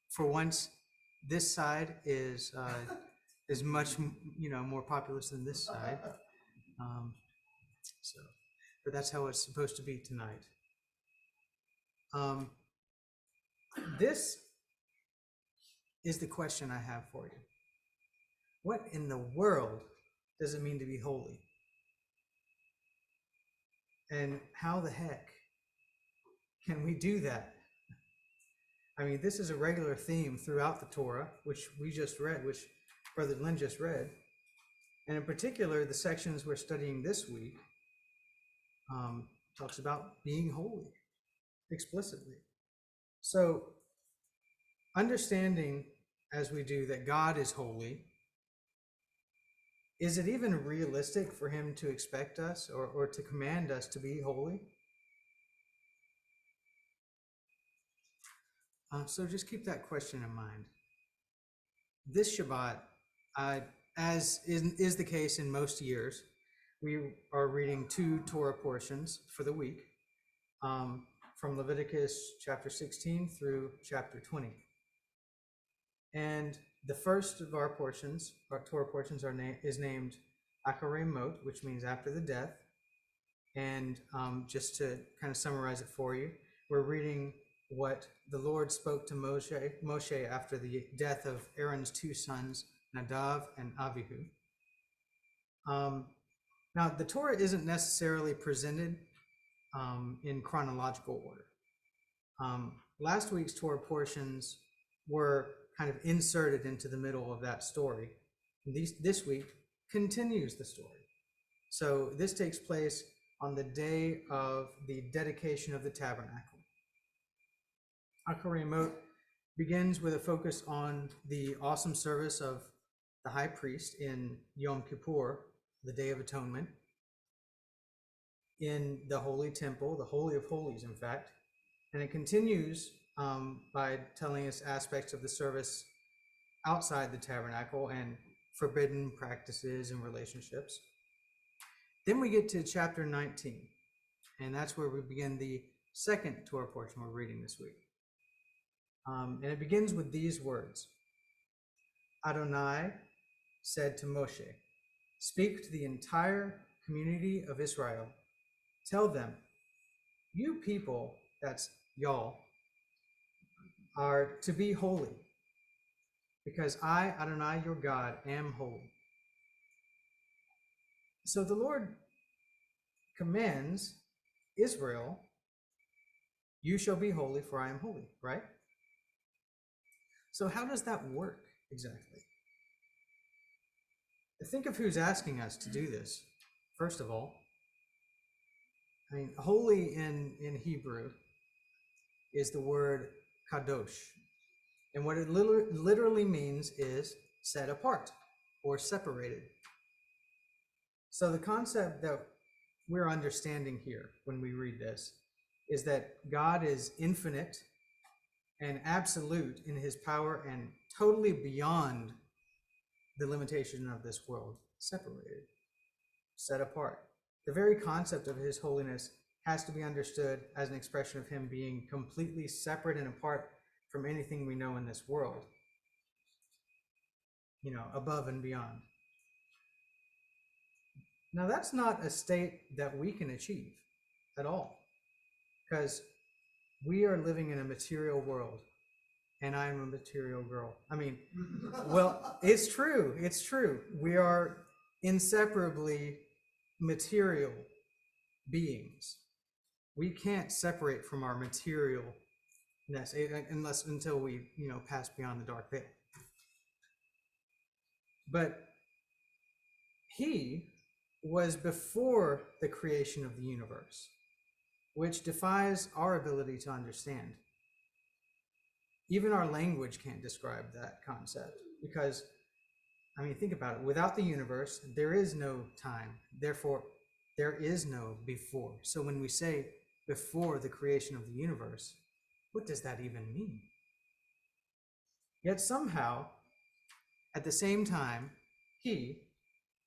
For once, this side is much more populous than this side. Um, so, but that's how it's supposed to be tonight. This is the question I have for you. What in the world does it mean to be holy? And how the heck can we do that? I mean, this is a regular theme throughout the Torah, which we just read, which Brother Lynn just read. And in particular, the sections we're studying this week talks about being holy explicitly. So understanding as we do that God is holy, is it even realistic for him to expect us or to command us to be holy? So just keep that question in mind. This Shabbat, as is the case in most years, we are reading 2 Torah portions for the week, from Leviticus chapter 16 through chapter 20. And the first of our portions, our Torah portions, is named Acharei Mot, which means after the death. And just to kind of summarize it for you, we're reading what the Lord spoke to Moshe after the death of Aaron's 2 sons, Nadav and Avihu. Now, the Torah isn't necessarily presented in chronological order. Last week's Torah portions were kind of inserted into the middle of that story. This week continues the story. So this takes place on the day of the dedication of the tabernacle. Acharei Mot begins with a focus on the awesome service of the high priest in Yom Kippur, the Day of Atonement, in the Holy Temple, the Holy of Holies, in fact. And it continues by telling us aspects of the service outside the tabernacle and forbidden practices and relationships. Then we get to chapter 19, and that's where we begin the second Torah portion we're reading this week. And it begins with these words. Adonai said to Moshe, "Speak to the entire community of Israel. Tell them, you people," that's y'all, "are to be holy, because I, Adonai, your God, am holy." So the Lord commands Israel, "You shall be holy, for I am holy," right? So how does that work exactly? Think of who's asking us to do this, first of all. I mean, holy in Hebrew is the word kadosh. And what it literally means is set apart or separated. So the concept that we're understanding here when we read this is that God is infinite and absolute in his power and totally beyond the limitation of this world, separated, set apart. The very concept of his holiness has to be understood as an expression of him being completely separate and apart from anything we know in this world, above and beyond. Now, that's not a state that we can achieve at all, because we are living in a material world, and I'm a material girl. I mean, well, it's true. It's true. We are inseparably material beings. We can't separate from our materialness until we, pass beyond the dark veil. But he was before the creation of the universe, which defies our ability to understand. Even our language can't describe that concept, because, think about it. Without the universe, there is no time. Therefore, there is no before. So when we say before the creation of the universe, what does that even mean? Yet somehow, at the same time, he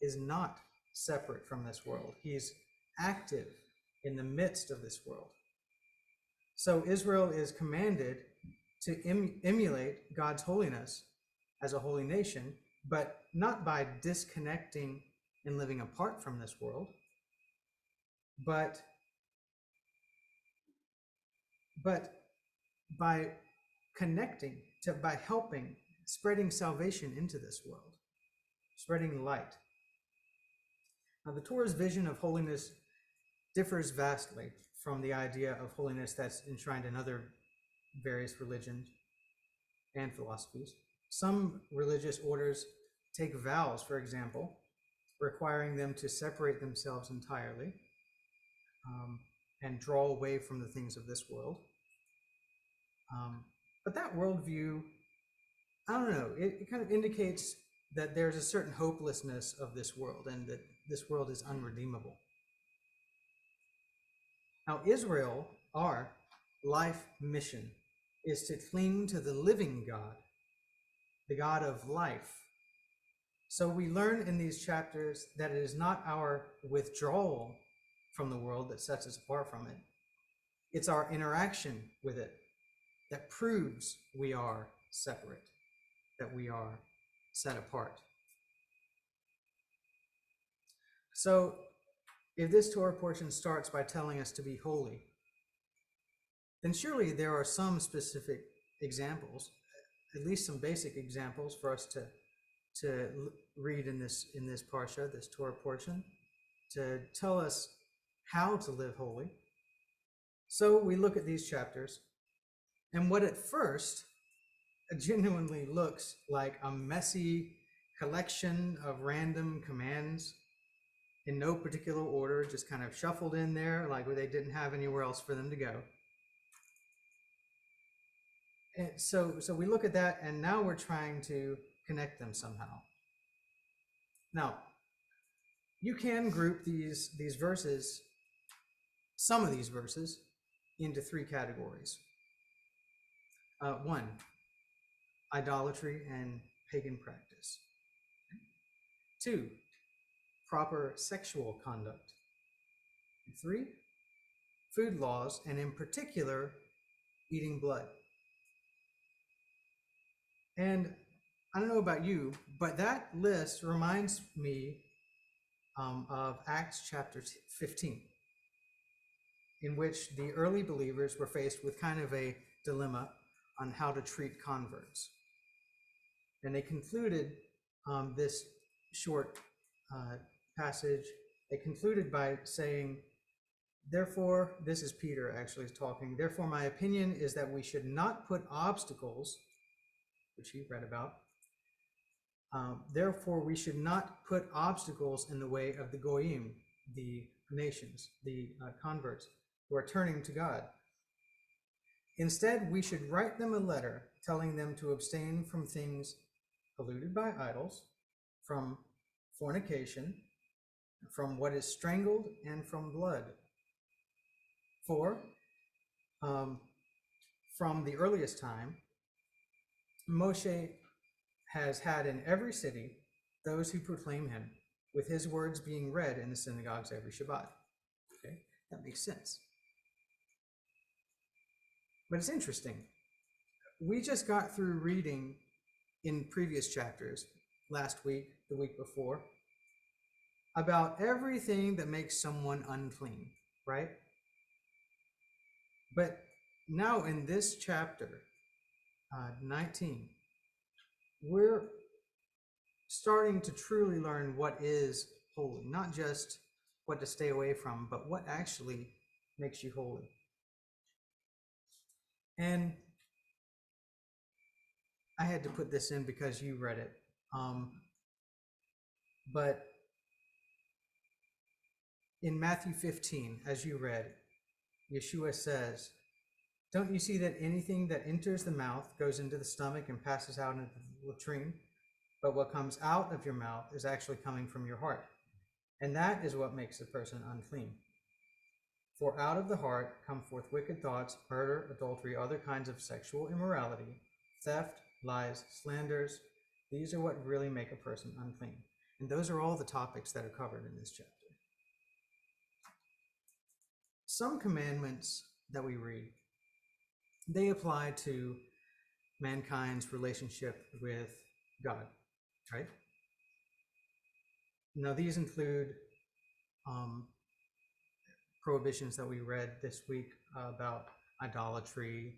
is not separate from this world. He's active in the midst of this world. So Israel is commanded to emulate God's holiness as a holy nation, but not by disconnecting and living apart from this world, but by connecting, by helping, spreading salvation into this world, spreading light. Now, the Torah's vision of holiness differs vastly from the idea of holiness that's enshrined in other various religions and philosophies. Some religious orders take vows, for example, requiring them to separate themselves entirely and draw away from the things of this world. But that worldview, I don't know, it kind of indicates that there's a certain hopelessness of this world and that this world is unredeemable. Now, Israel, our life mission, is to cling to the living God, the God of life. So we learn in these chapters that it is not our withdrawal from the world that sets us apart from it. It's our interaction with it that proves we are separate, that we are set apart. So if this Torah portion starts by telling us to be holy, then surely there are some specific examples, at least some basic examples for us to read in this parsha, this Torah portion, to tell us how to live holy. So we look at these chapters, and what at first genuinely looks like a messy collection of random commands in no particular order, just kind of shuffled in there like they didn't have anywhere else for them to go. And so we look at that, and now we're trying to connect them somehow. Now, you can group these verses, some of these verses, into three categories. One, idolatry and pagan practice. Two, proper sexual conduct. Three, food laws, and in particular, eating blood. And I don't know about you, but that list reminds me of Acts chapter 15, in which the early believers were faced with kind of a dilemma on how to treat converts. And they concluded this short passage, they concluded by saying, therefore, this is Peter actually talking, therefore my opinion is that we should not put obstacles, which he read about, therefore we should not put obstacles in the way of the goyim, the nations, the converts who are turning to God. Instead, we should write them a letter telling them to abstain from things polluted by idols, from fornication, from what is strangled, and from blood. For from the earliest time, Moshe has had in every city those who proclaim him, with his words being read in the synagogues every Shabbat. Okay, that makes sense. But it's interesting. We just got through reading in previous chapters, last week, the week before, about everything that makes someone unclean, right? But now in this chapter, 19, we're starting to truly learn what is holy, not just what to stay away from, but what actually makes you holy. And I had to put this in because you read it. But in Matthew 15, as you read, Yeshua says, don't you see that anything that enters the mouth goes into the stomach and passes out into the latrine? But what comes out of your mouth is actually coming from your heart. And that is what makes a person unclean. For out of the heart come forth wicked thoughts, murder, adultery, other kinds of sexual immorality, theft, lies, slanders. These are what really make a person unclean. And those are all the topics that are covered in this chapter. Some commandments that we read, they apply to mankind's relationship with God, right? Now, these include prohibitions that we read this week about idolatry,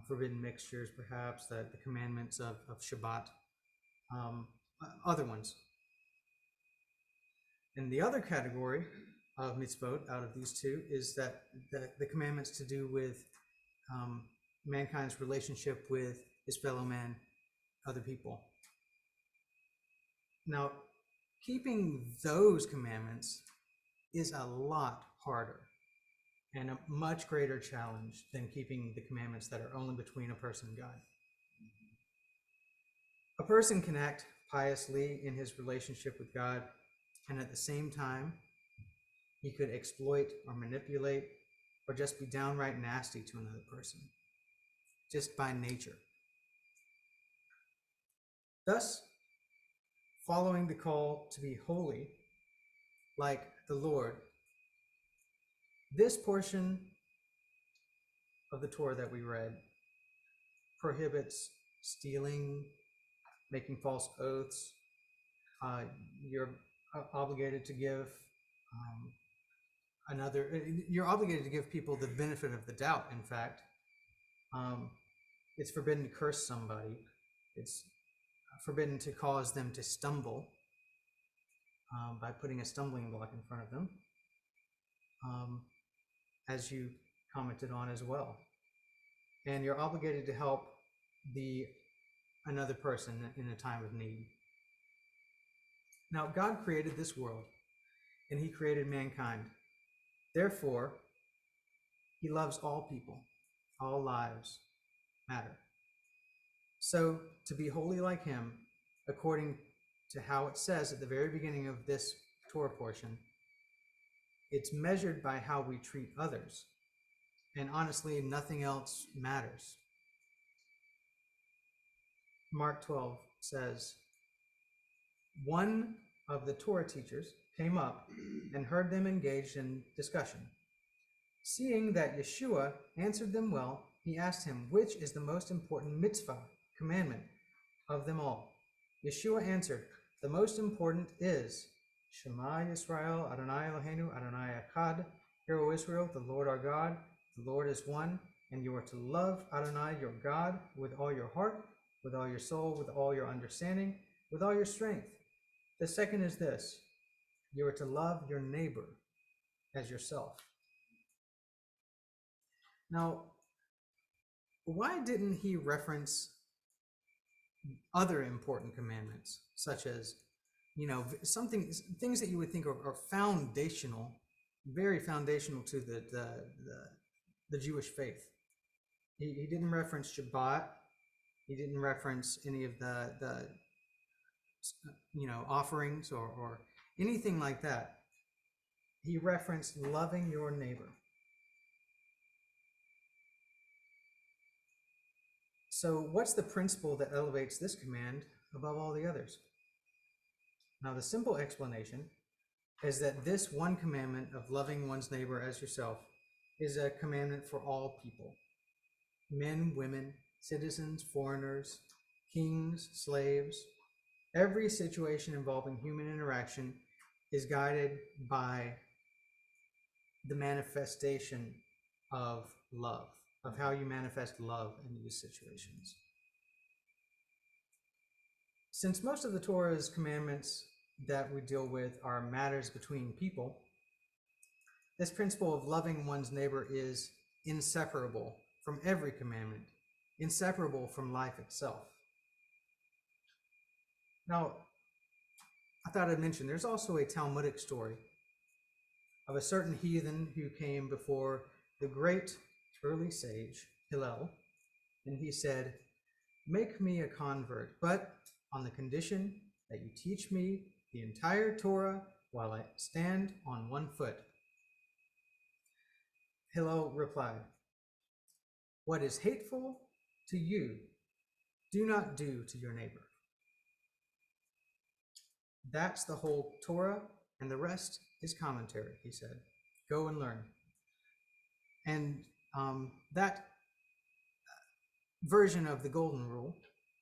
forbidden mixtures, perhaps, the commandments of Shabbat, other ones. And the other category of mitzvot out of these two is that the commandments to do with mankind's relationship with his fellow man, other people. Now, keeping those commandments is a lot harder and a much greater challenge than keeping the commandments that are only between a person and God. A person can act piously in his relationship with God, and at the same time, he could exploit or manipulate or just be downright nasty to another person, just by nature. Thus, following the call to be holy, like the Lord, this portion of the Torah that we read prohibits stealing, making false oaths. You're obligated to give you're obligated to give people the benefit of the doubt, in fact. It's forbidden to curse somebody. It's forbidden to cause them to stumble by putting a stumbling block in front of them, as you commented on as well. And you're obligated to help another person in a time of need. Now, God created this world, and he created mankind. Therefore, he loves all people. All lives matter. So, to be holy like him, according to how it says at the very beginning of this Torah portion, it's measured by how we treat others. And honestly, nothing else matters. Mark 12 says, one of the Torah teachers came up and heard them engaged in discussion. Seeing that Yeshua answered them well, he asked him, which is the most important mitzvah, commandment, of them all? Yeshua answered, the most important is, Shema Yisrael, Adonai Eloheinu, Adonai Echad. Hear, O Israel, the Lord our God, the Lord is one, and you are to love Adonai your God with all your heart, with all your soul, with all your understanding, with all your strength. The second is this, you are to love your neighbor as yourself. Now, why didn't he reference other important commandments, such as, things that you would think are foundational, very foundational to the Jewish faith? He didn't reference Shabbat. He didn't reference any of the offerings or anything like that. He referenced loving your neighbor. So what's the principle that elevates this command above all the others? Now, the simple explanation is that this one commandment of loving one's neighbor as yourself is a commandment for all people. Men, women, citizens, foreigners, kings, slaves. Every situation involving human interaction is guided by the manifestation of love, of how you manifest love in these situations. Since most of the Torah's commandments that we deal with are matters between people, this principle of loving one's neighbor is inseparable from every commandment, inseparable from life itself. Now, I thought I'd mention there's also a Talmudic story of a certain heathen who came before the great early sage, Hillel, and he said, make me a convert, but on the condition that you teach me the entire Torah while I stand on one foot. Hillel replied, what is hateful to you, do not do to your neighbor. That's the whole Torah, and the rest is commentary, he said. Go and learn. And that version of the golden rule.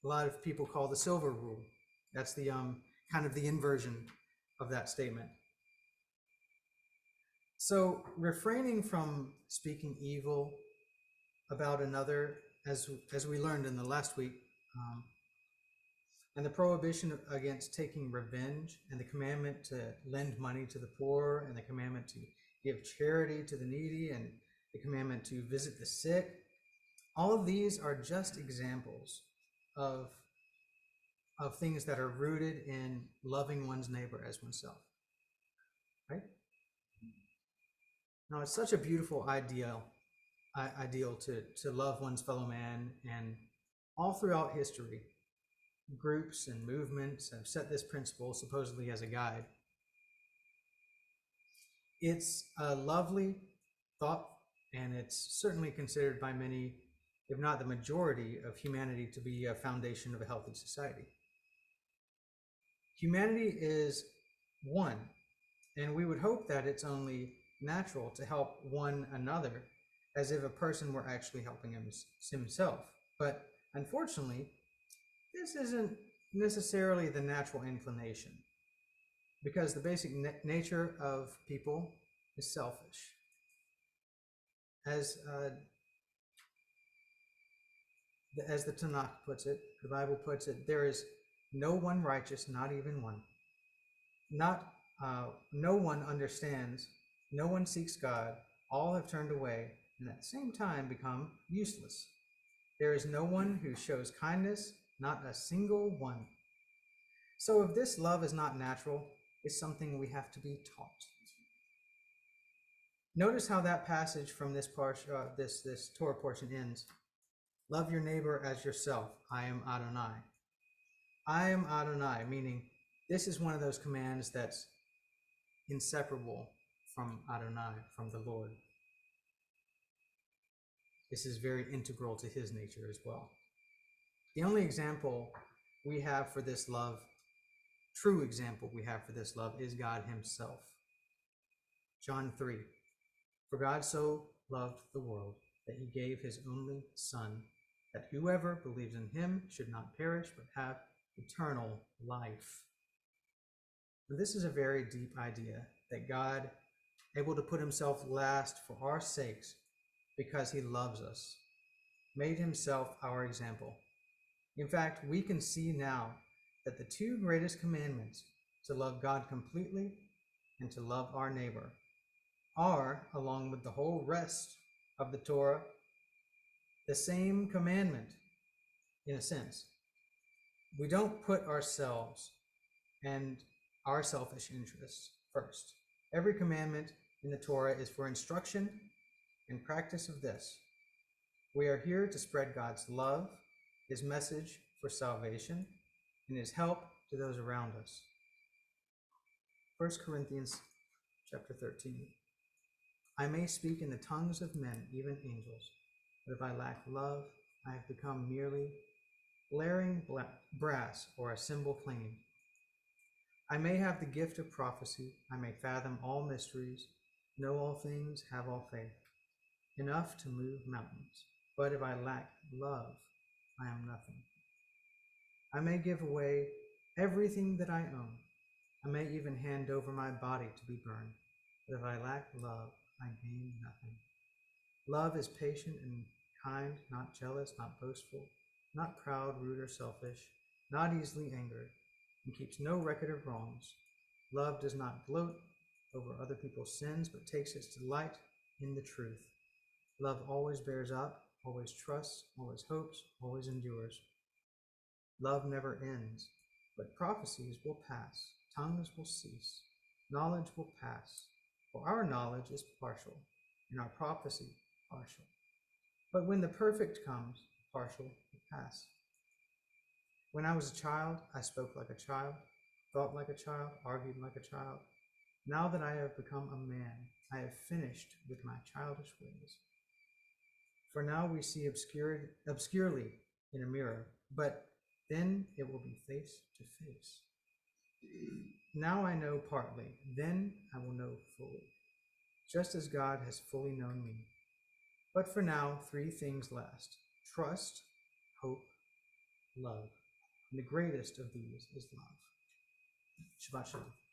A lot of people call the silver rule. That's the kind of the inversion of that statement. So refraining from speaking evil about another, as we learned in the last week, and the prohibition against taking revenge, and the commandment to lend money to the poor, and the commandment to give charity to the needy, and the commandment to visit the sick, all of these are just examples of things that are rooted in loving one's neighbor as oneself, right? Now, it's such a beautiful ideal to love one's fellow man, and all throughout history, groups and movements have set this principle supposedly as a guide. It's a lovely thought, and it's certainly considered by many, if not the majority of humanity, to be a foundation of a healthy society. Humanity is one, and we would hope that it's only natural to help one another, as if a person were actually helping himself. But unfortunately, this isn't necessarily the natural inclination, because the basic nature of people is selfish. As the Tanakh puts it, the Bible puts it, there is no one righteous, not even one. No one understands, no one seeks God, all have turned away, and at the same time become useless. There is no one who shows kindness, not a single one. So if this love is not natural, it's something we have to be taught. Notice how that passage from this Torah portion ends. Love your neighbor as yourself. I am Adonai. I am Adonai, meaning this is one of those commands that's inseparable from Adonai, from the Lord. This is very integral to his nature as well. The only example we have for this love, true example we have for this love, is God himself. John 3. For God so loved the world that he gave his only Son, that whoever believes in him should not perish but have eternal life. And this is a very deep idea, that God, able to put himself last for our sakes because he loves us, made himself our example. In fact, we can see now that the two greatest commandments, to love God completely and to love our neighbor, are, along with the whole rest of the Torah, the same commandment in a sense. We don't put ourselves and our selfish interests first. Every commandment in the Torah is for instruction and practice of this. We are here to spread God's love, his message for salvation, and his help to those around us. 1 Corinthians chapter 13. I may speak in the tongues of men, even angels, but if I lack love, I have become merely blaring brass or a cymbal clanging. I may have the gift of prophecy, I may fathom all mysteries, know all things, have all faith, enough to move mountains. But if I lack love, I am nothing. I may give away everything that I own. I may even hand over my body to be burned. But if I lack love, I gain nothing. Love is patient and kind, not jealous, not boastful, not proud, rude, or selfish, not easily angered, and keeps no record of wrongs. Love does not gloat over other people's sins, but takes its delight in the truth. Love always bears up, always trusts, always hopes, always endures. Love never ends, but prophecies will pass, tongues will cease, knowledge will pass. For our knowledge is partial, and our prophecy partial. But when the perfect comes, the partial will pass. When I was a child, I spoke like a child, thought like a child, argued like a child. Now that I have become a man, I have finished with my childish ways. For now we see obscurely in a mirror, but then it will be face to face. Now I know partly, then I will know fully, just as God has fully known me. But for now, three things last: trust, hope, love. And the greatest of these is love. Shabbat shalom.